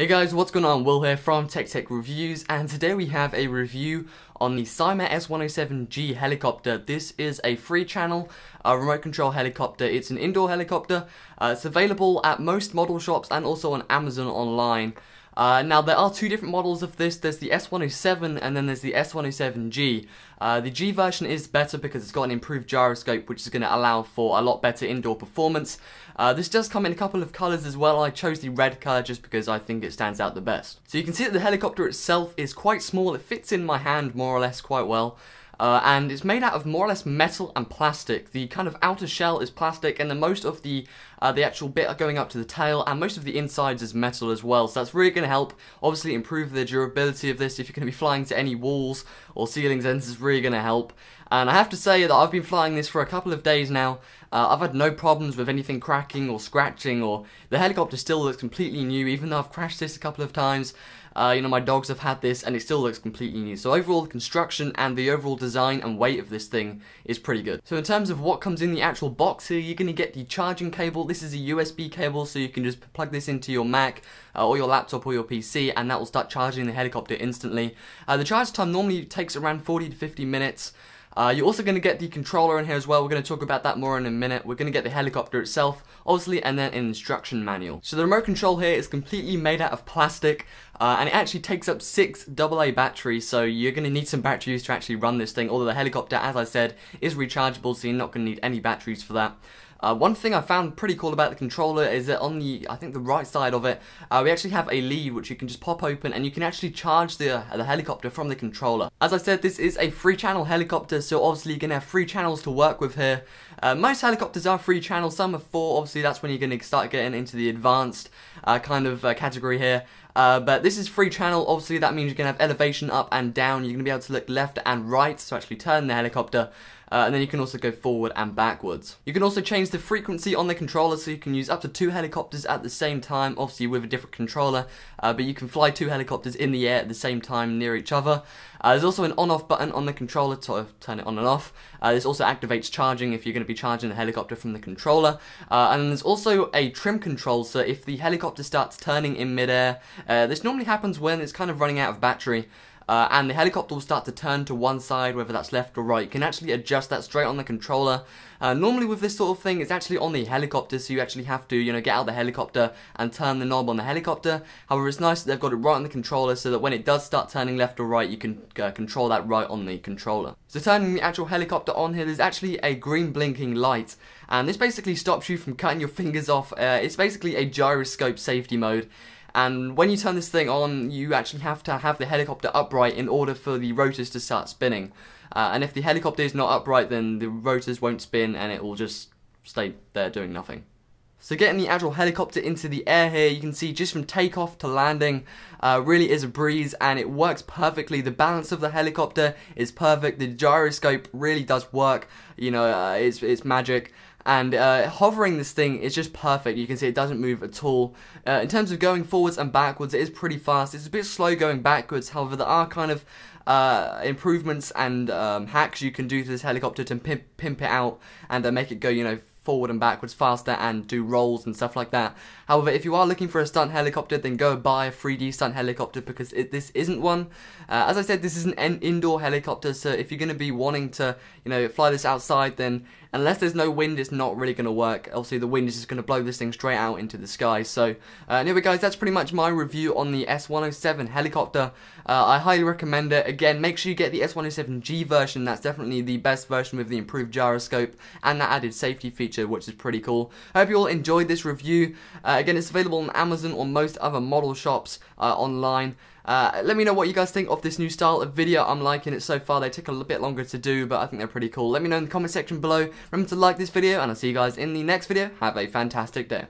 Hey guys, what's going on? Will here from TechTechReviews, and today we have a review on the Syma S107G helicopter. This is a free channel remote control helicopter. It's an indoor helicopter. It's available at most model shops and also on Amazon online. Now there are two different models of this. There's the S107 and then there's the S107G. The G version is better because it's got an improved gyroscope, which is going to allow for a lot better indoor performance. This does come in a couple of colours as well. I chose the red colour just because I think it stands out the best. So you can see that the helicopter itself is quite small. It fits in my hand more or less quite well. And it's made out of more or less metal and plastic. The kind of outer shell is plastic, and then most of the actual bit going up to the tail, and most of the insides is metal as well. So that's really going to help, obviously, improve the durability of this. If you're going to be flying to any walls or ceilings, then this is really going to help. And I have to say that I've been flying this for a couple of days now. I've had no problems with anything cracking or scratching, or the helicopter still looks completely new, even though I've crashed this a couple of times. You know, my dogs have had this and it still looks completely new. So overall, the construction and the overall design and weight of this thing is pretty good. So in terms of what comes in the actual box here, you're going to get the charging cable. This is a USB cable, so you can just plug this into your Mac or your laptop or your PC, and that will start charging the helicopter instantly. The charge time normally takes around 40 to 50 minutes. You're also going to get the controller in here as well. We're going to talk about that more in a minute. We're going to get the helicopter itself, obviously, and then an instruction manual. So the remote control here is completely made out of plastic, and it actually takes up 6 AA batteries, so you're going to need some batteries to actually run this thing, although the helicopter, as I said, is rechargeable, so you're not going to need any batteries for that. One thing I found pretty cool about the controller is that on the, I think the right side of it, we actually have a lead which you can just pop open, and you can actually charge the helicopter from the controller. As I said, this is a free channel helicopter, so obviously you're going to have 3 channels to work with here. Most helicopters are 3 channels, some are 4, obviously that's when you're going to start getting into the advanced kind of category here. But this is 3 channel, obviously that means you're going to have elevation up and down. You're going to be able to look left and right to actually turn the helicopter. And then you can also go forward and backwards. You can also change the frequency on the controller, so you can use up to 2 helicopters at the same time, obviously with a different controller, but you can fly 2 helicopters in the air at the same time near each other. There's also an on-off button on the controller to turn it on and off. This also activates charging if you're going to be charging the helicopter from the controller. And then there's also a trim control, so if the helicopter starts turning in mid-air, this normally happens when it's kind of running out of battery. And the helicopter will start to turn to one side, whether that's left or right. You can actually adjust that straight on the controller. Normally with this sort of thing, it's actually on the helicopter, so you actually have to, you know, get out of the helicopter and turn the knob on the helicopter. However, it's nice that they've got it right on the controller, so that when it does start turning left or right, you can control that right on the controller. So turning the actual helicopter on here, there's actually a green blinking light, and this basically stops you from cutting your fingers off. It's basically a gyroscope safety mode. And when you turn this thing on, you actually have to have the helicopter upright in order for the rotors to start spinning. And if the helicopter is not upright, then the rotors won't spin and it will just stay there doing nothing. So getting the actual helicopter into the air here, you can see just from takeoff to landing really is a breeze, and it works perfectly. The balance of the helicopter is perfect. The gyroscope really does work. You know, it's magic. And hovering this thing is just perfect. You can see it doesn't move at all. In terms of going forwards and backwards, it is pretty fast. It's a bit slow going backwards. However, there are kind of improvements and hacks you can do to this helicopter to pimp it out and make it go, you know, forward and backwards faster and do rolls and stuff like that. However, if you are looking for a stunt helicopter, then go buy a 3D stunt helicopter, because this isn't one. As I said, this is an indoor helicopter, so if you're going to be wanting to, you know, fly this outside, then unless there's no wind, it's not really going to work. Obviously, the wind is just going to blow this thing straight out into the sky. So, anyway, guys, that's pretty much my review on the S107 helicopter. I highly recommend it. Again, make sure you get the S107G version. That's definitely the best version with the improved gyroscope and that added safety feature, which is pretty cool. I hope you all enjoyed this review. Again, it's available on Amazon or most other model shops online. Let me know what you guys think of this new style of video. I'm liking it so far. They take a little bit longer to do, but I think they're pretty cool. Let me know in the comment section below. Remember to like this video, and I'll see you guys in the next video. Have a fantastic day.